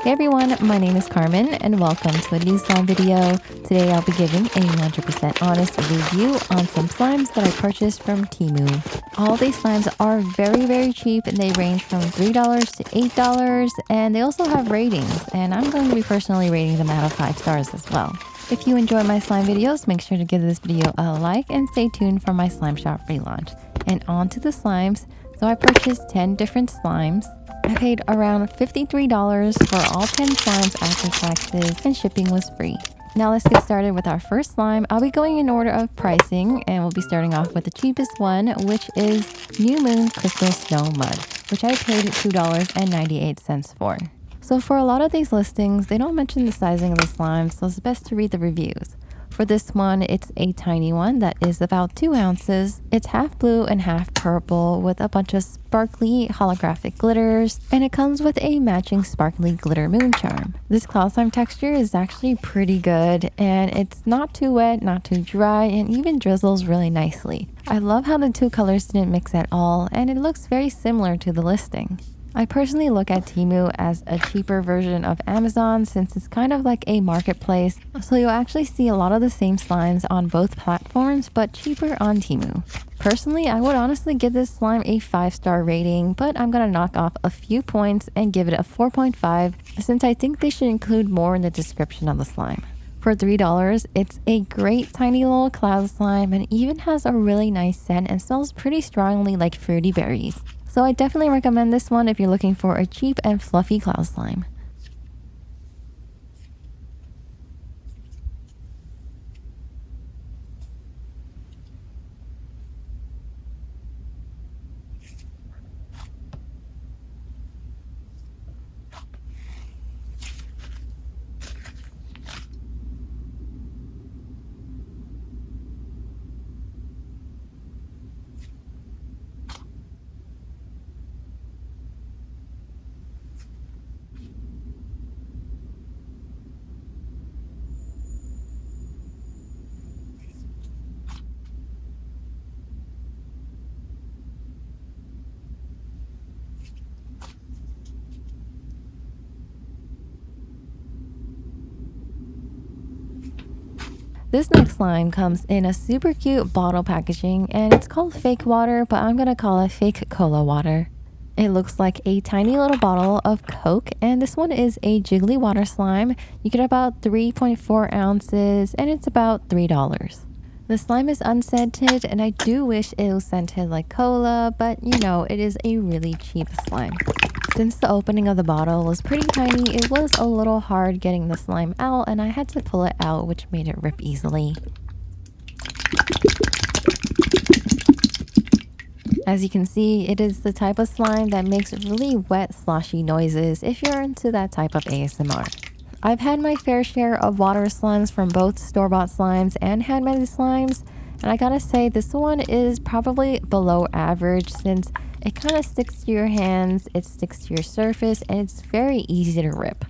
Hey everyone, my name is Carmen and welcome to a new slime video. Today I'll be giving a 100% honest review on some slimes that I purchased from Temu. All these slimes are very cheap and they range from $3 to $8, and they also have ratings, and I'm going to be personally rating them out of 5 stars as well. If you enjoy my slime videos, make sure to give this video a like and stay tuned for my slime shop relaunch. And on to the slimes. So I purchased 10 different slimes. I paid around $53 for all 10 slimes after taxes, and shipping was free. Now let's get started with our first slime. I'll be going in order of pricing, and we'll be starting off with the cheapest one, which is New Moon Crystal Snow Mud, which I paid $2.98 for. So for a lot of these listings, they don't mention the sizing of the slime, so it's best to read the reviews. For this one, it's a tiny one that is about 2 ounces. It's half blue and half purple with a bunch of sparkly holographic glitters, and it comes with a matching sparkly glitter moon charm. This cloud slime texture is actually pretty good, and it's not too wet, not too dry, and even drizzles really nicely. I love how the two colors didn't mix at all, and it looks very similar to the listing. I personally look at Temu as a cheaper version of Amazon since it's kind of like a marketplace, so you'll actually see a lot of the same slimes on both platforms, but cheaper on Temu. Personally, I would honestly give this slime a 5-star rating, but I'm gonna knock off a few points and give it a 4.5 since I think they should include more in the description of the slime. For $3, it's a great tiny little cloud slime and even has a really nice scent and smells pretty strongly like fruity berries. So I definitely recommend this one if you're looking for a cheap and fluffy cloud slime. This next slime comes in a super cute bottle packaging, and it's called fake water, but I'm gonna call it fake cola water. It looks like a tiny little bottle of Coke, and this one is a jiggly water slime. You get about 3.4 ounces, and it's about $3. The slime is unscented, and I do wish it was scented like cola, but you know, it is a really cheap slime. Since the opening of the bottle was pretty tiny, it was a little hard getting the slime out, and I had to pull it out, which made it rip easily. As you can see, it is the type of slime that makes really wet, sloshy noises if you're into that type of ASMR. I've had my fair share of water slimes from both store-bought slimes and handmade slimes, and I gotta say this one is probably below average since it kind of sticks to your hands, it sticks to your surface, and it's very easy to rip.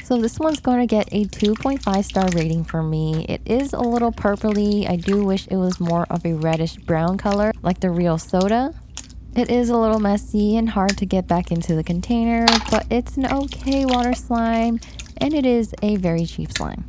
So this one's going to get a 2.5-star rating from me. It is a little purpley. I do wish it was more of a reddish brown color like the real soda. It is a little messy and hard to get back into the container, but it's an okay water slime, and it is a very cheap slime.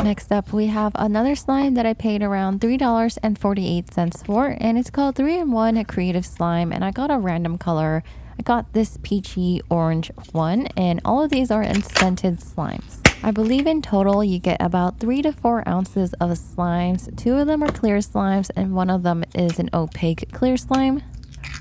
Next up, we have another slime that I paid around $3.48 for, and it's called 3-in-1 Creative Slime, and I got a random color. I got this peachy orange one, and all of these are in scented slimes. I believe in total you get about 3 to 4 ounces of slimes. 2 of them are clear slimes and 1 of them is an opaque clear slime.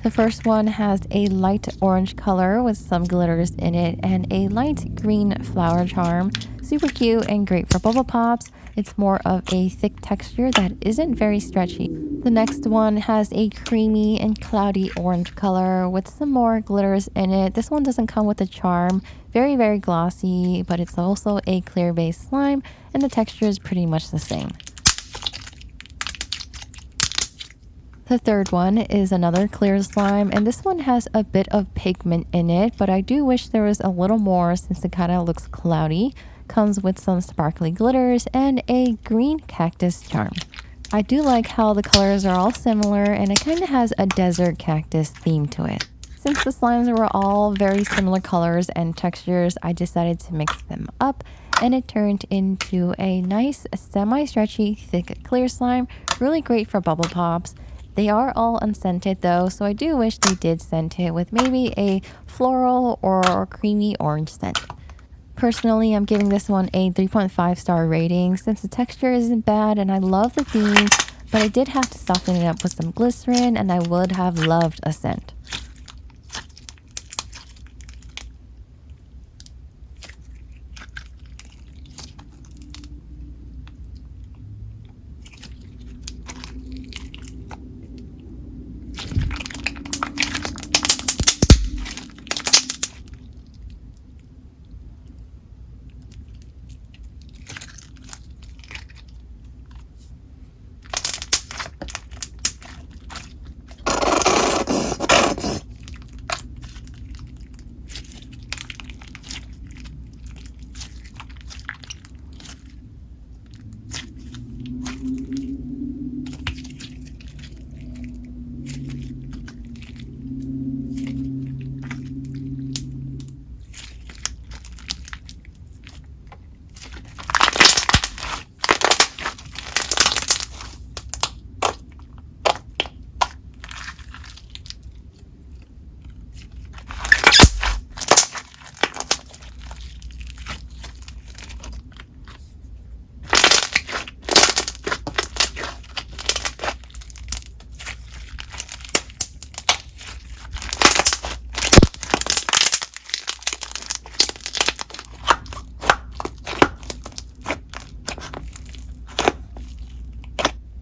The first one has a light orange color with some glitters in it and a light green flower charm. Super cute and great for bubble pops. It's more of a thick texture that isn't very stretchy. The next one has a creamy and cloudy orange color with some more glitters in it. This one doesn't come with a charm. Very glossy, but it's also a clear base slime and the texture is pretty much the same. The third one is another clear slime, and this one has a bit of pigment in it, but I do wish there was a little more since it kind of looks cloudy. Comes with some sparkly glitters and a green cactus charm. I do like how the colors are all similar and it kind of has a desert cactus theme to it. Since the slimes were all very similar colors and textures, I decided to mix them up and it turned into a nice semi-stretchy thick clear slime. Really great for bubble pops. They are all unscented though, so I do wish they did scent it with maybe a floral or creamy orange scent. Personally, I'm giving this one a 3.5 star rating since the texture isn't bad and I love the theme, but I did have to soften it up with some glycerin and I would have loved a scent.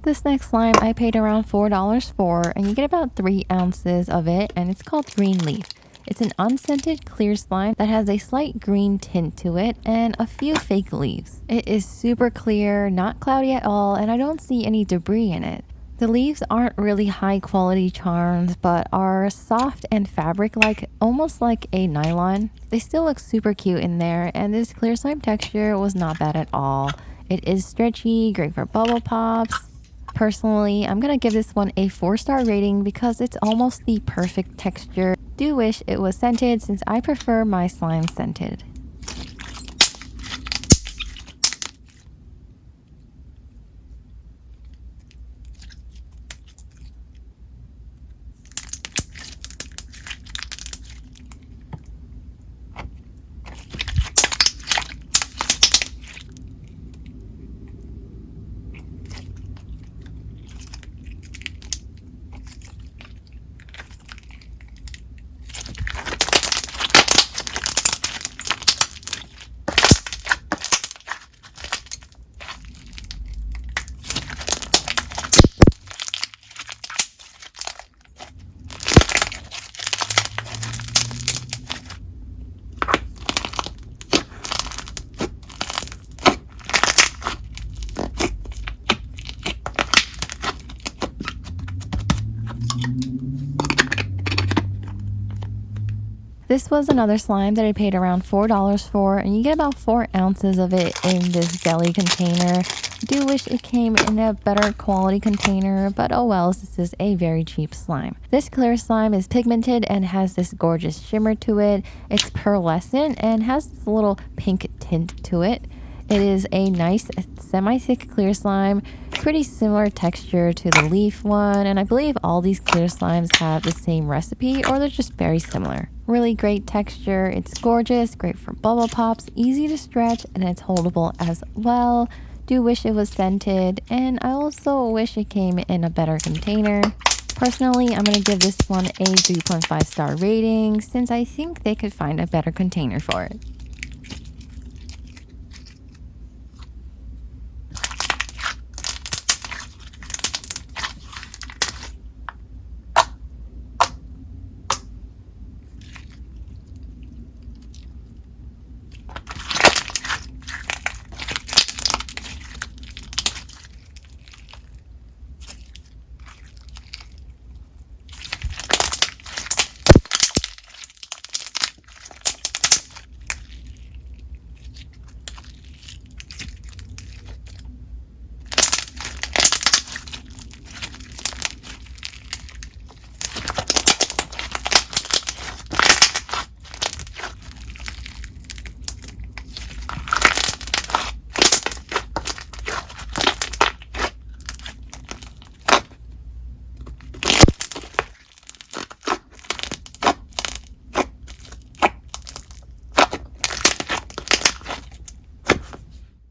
This next slime I paid around $4 for, and you get about 3 ounces of it, and it's called Green Leaf. It's an unscented clear slime that has a slight green tint to it and a few fake leaves. It is super clear, not cloudy at all, and I don't see any debris in it. The leaves aren't really high quality charms, but are soft and fabric-like, almost like a nylon. They still look super cute in there, and this clear slime texture was not bad at all. It is stretchy, great for bubble pops. Personally, I'm gonna give this one a 4-star rating because it's almost the perfect texture. Do wish it was scented since I prefer my slime scented. This was another slime that I paid around $4 for, and you get about 4 ounces of it in this jelly container. I do wish it came in a better quality container, but oh well, this is a very cheap slime. This clear slime is pigmented and has this gorgeous shimmer to it. It's pearlescent and has this little pink tint to it. It is a nice semi-thick clear slime, pretty similar texture to the leaf one, and I believe all these clear slimes have the same recipe, or they're just very similar. Really great texture, it's gorgeous, great for bubble pops, easy to stretch, and it's holdable as well. Do wish it was scented, and I also wish it came in a better container. Personally, I'm going to give this one a 3.5 star rating since I think they could find a better container for it.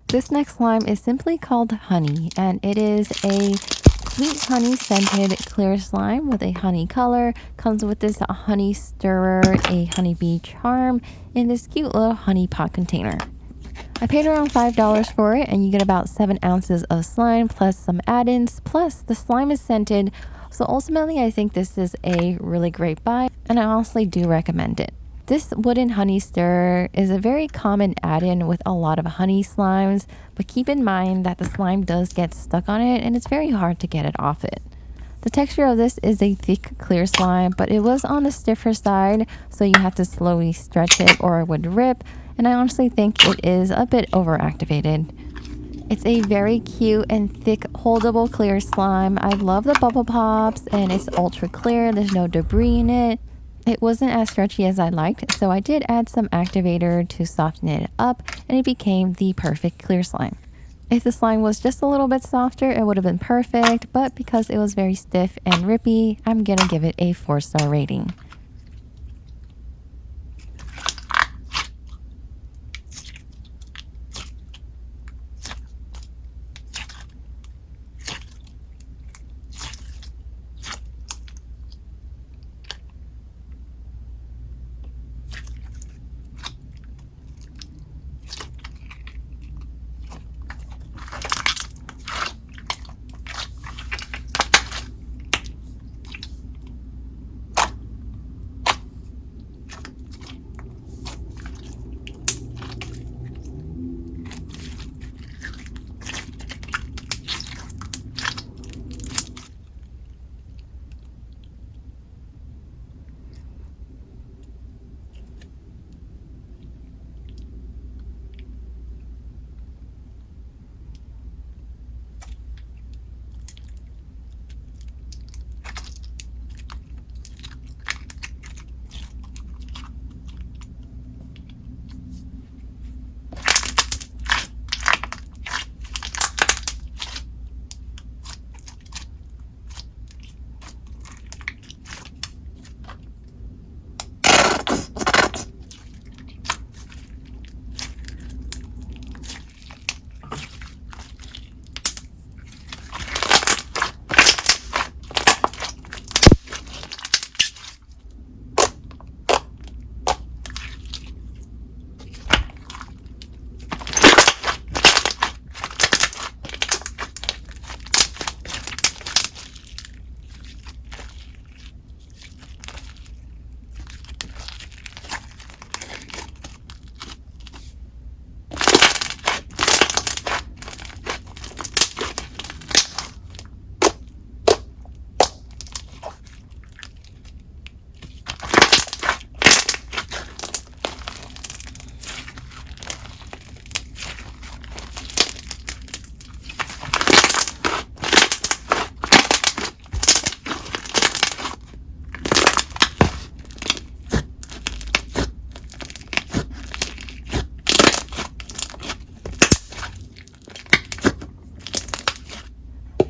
This next slime is simply called Honey, and it is a sweet honey scented clear slime with a honey color. Comes with this honey stirrer, a honeybee charm, in this cute little honey pot container. I paid around $5 for it, and you get about 7 ounces of slime plus some add-ins, plus the slime is scented. So ultimately, I think this is a really great buy, and I honestly do recommend it. This wooden honey stirrer is a very common add-in with a lot of honey slimes, but keep in mind that the slime does get stuck on it and it's very hard to get it off it. The texture of this is a thick clear slime, but it was on the stiffer side, so you have to slowly stretch it or it would rip, and I honestly think it is a bit overactivated. It's a very cute and thick holdable clear slime. I love the bubble pops and it's ultra clear, there's no debris in it. It wasn't as stretchy as I liked, so I did add some activator to soften it up, and it became the perfect clear slime. If the slime was just a little bit softer, it would have been perfect, but because it was very stiff and rippy, I'm gonna give it a 4-star rating.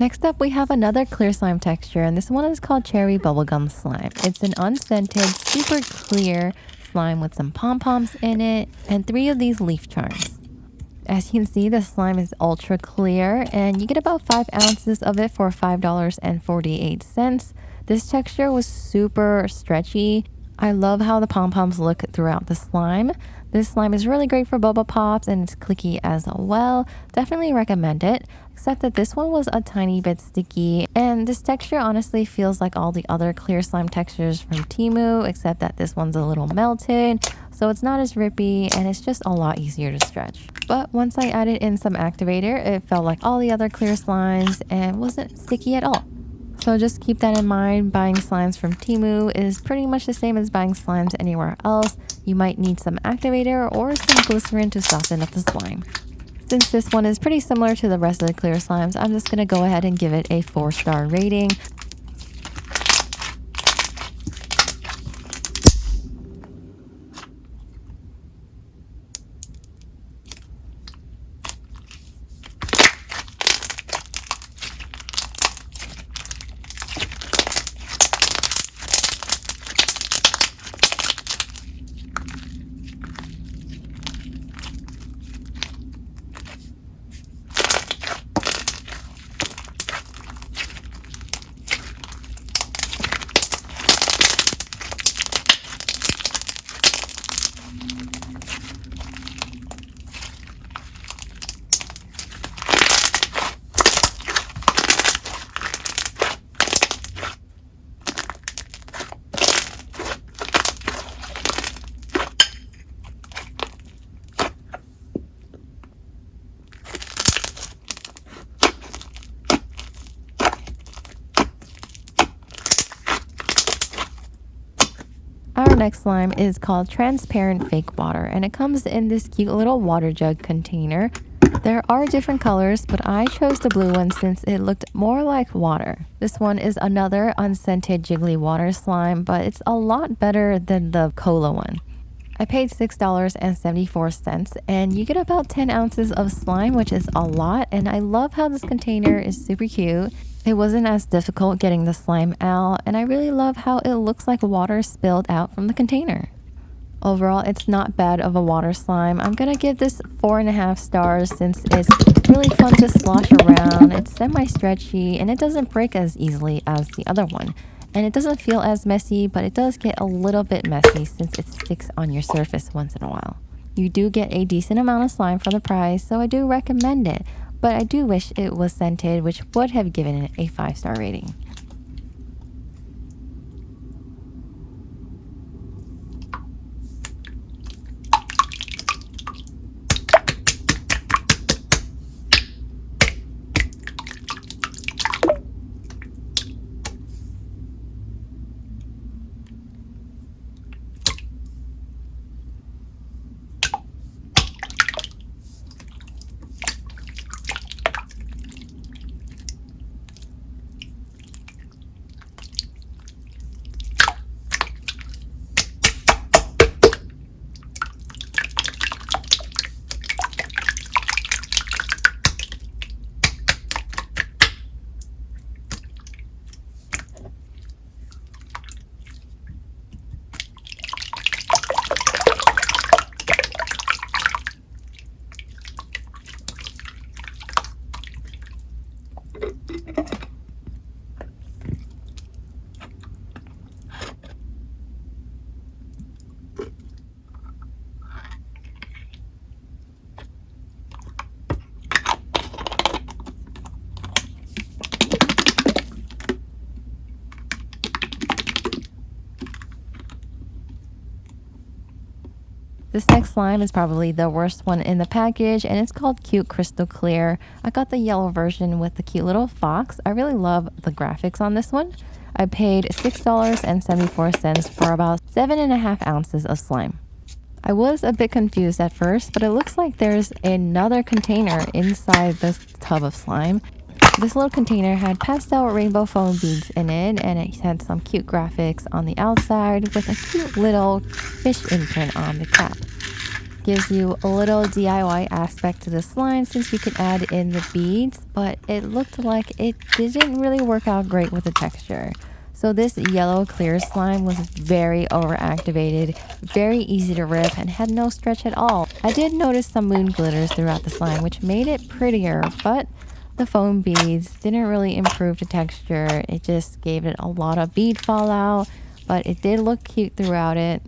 Next up, we have another clear slime texture, and this one is called Cherry Bubblegum Slime. It's an unscented, super clear slime with some pom-poms in it and 3 of these leaf charms. As you can see, the slime is ultra clear, and you get about 5 ounces of it for $5.48. This texture was super stretchy. I love how the pom-poms look throughout the slime. This slime is really great for bubble pops and it's clicky as well. Definitely recommend it, except that this one was a tiny bit sticky, and this texture honestly feels like all the other clear slime textures from Temu, except that this one's a little melted, so it's not as rippy and it's just a lot easier to stretch. But once I added in some activator, it felt like all the other clear slimes and wasn't sticky at all. So just keep that in mind. Buying slimes from Temu is pretty much the same as buying slimes anywhere else. You might need some activator or some glycerin to soften up the slime. Since this one is pretty similar to the rest of the clear slimes, I'm just going to go ahead and give it a 4-star rating. Our next slime is called Transparent Fake Water, and it comes in this cute little water jug container. There are different colors, but I chose the blue one since it looked more like water. This one is another unscented jiggly water slime, but it's a lot better than the cola one. I paid $6.74, and you get about 10 ounces of slime, which is a lot, and I love how this container is super cute. It wasn't as difficult getting the slime out, and I really love how it looks like water spilled out from the container. Overall, it's not bad of a water slime. I'm gonna give this 4.5 stars since it's really fun to slosh around, it's semi-stretchy, and it doesn't break as easily as the other one. And it doesn't feel as messy, but it does get a little bit messy since it sticks on your surface once in a while. You do get a decent amount of slime for the price, so I do recommend it. But I do wish it was scented, which would have given it a 5-star rating. This next slime is probably the worst one in the package, and it's called Cute Crystal Clear. I got the yellow version with the cute little fox. I really love the graphics on this one. I paid $6.74 for about 7.5 ounces of slime. I was a bit confused at first, but it looks like there's another container inside this tub of slime. This little container had pastel rainbow foam beads in it, and it had some cute graphics on the outside with a cute little fish imprint on the cap. Gives you a little DIY aspect to the slime since you could add in the beads, but it looked like it didn't really work out great with the texture. So this yellow clear slime was very overactivated, very easy to rip, and had no stretch at all. I did notice some moon glitters throughout the slime, which made it prettier, but the foam beads didn't really improve the texture. It just gave it a lot of bead fallout, but it did look cute throughout it.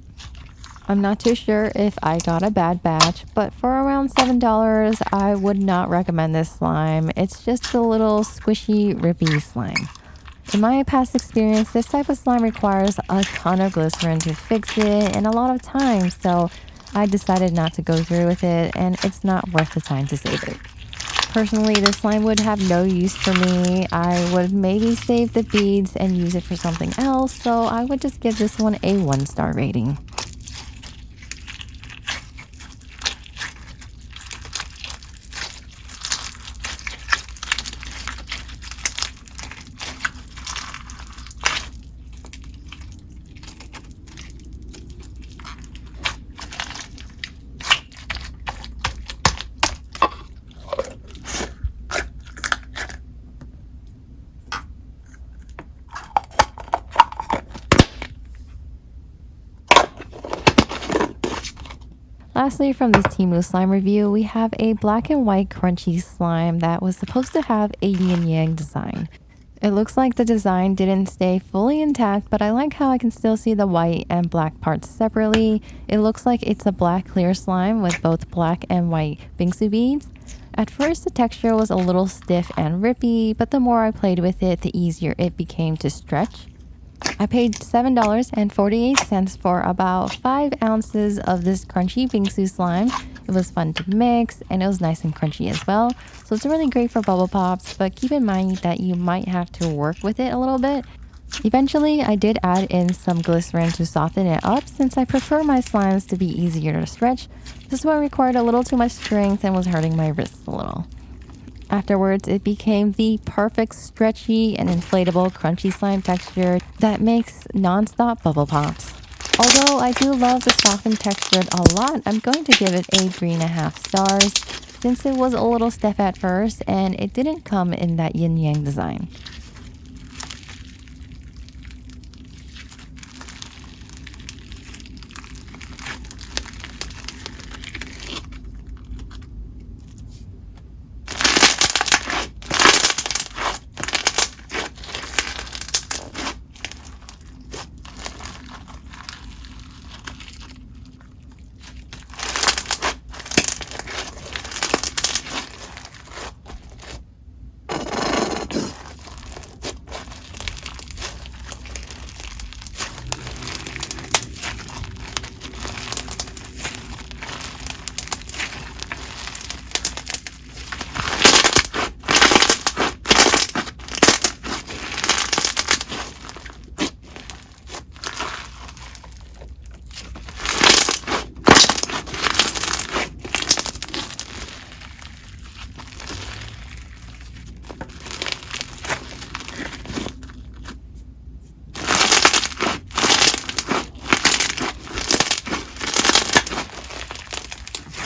I'm not too sure if I got a bad batch, but for around $7, I would not recommend this slime. It's just a little squishy, rippy slime. In my past experience, this type of slime requires a ton of glycerin to fix it and a lot of time, so I decided not to go through with it, and it's not worth the time to save it. Personally, this slime would have no use for me. I would maybe save the beads and use it for something else, so I would just give this one a 1-star rating. Lastly, from this Temu Slime review, we have a black and white crunchy slime that was supposed to have a yin-yang design. It looks like the design didn't stay fully intact, but I like how I can still see the white and black parts separately. It looks like it's a black clear slime with both black and white bingsu beads. At first, the texture was a little stiff and rippy, but the more I played with it, the easier it became to stretch. I paid $7.48 for about 5 ounces of this crunchy bingsu slime. It was fun to mix and it was nice and crunchy as well. So it's really great for bubble pops, but keep in mind that you might have to work with it a little bit. Eventually, I did add in some glycerin to soften it up since I prefer my slimes to be easier to stretch. This one required a little too much strength and was hurting my wrists a little. Afterwards, it became the perfect stretchy and inflatable crunchy slime texture that makes non-stop bubble pops. Although I do love the softened texture a lot, I'm going to give it a 3.5 stars since it was a little stiff at first and it didn't come in that yin-yang design.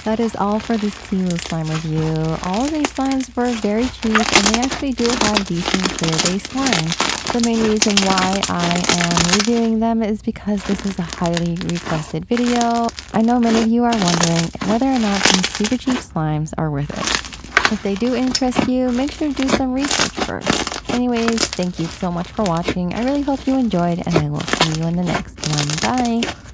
That is all for this Temu slime review. All of these slimes were very cheap and they actually do have decent clear base slime. The main reason why I am reviewing them is because this is a highly requested video. I know many of you are wondering whether or not these super cheap slimes are worth it. If they do interest you, make sure to do some research first. Anyways, thank you so much for watching. I really hope you enjoyed and I will see you in the next one. Bye!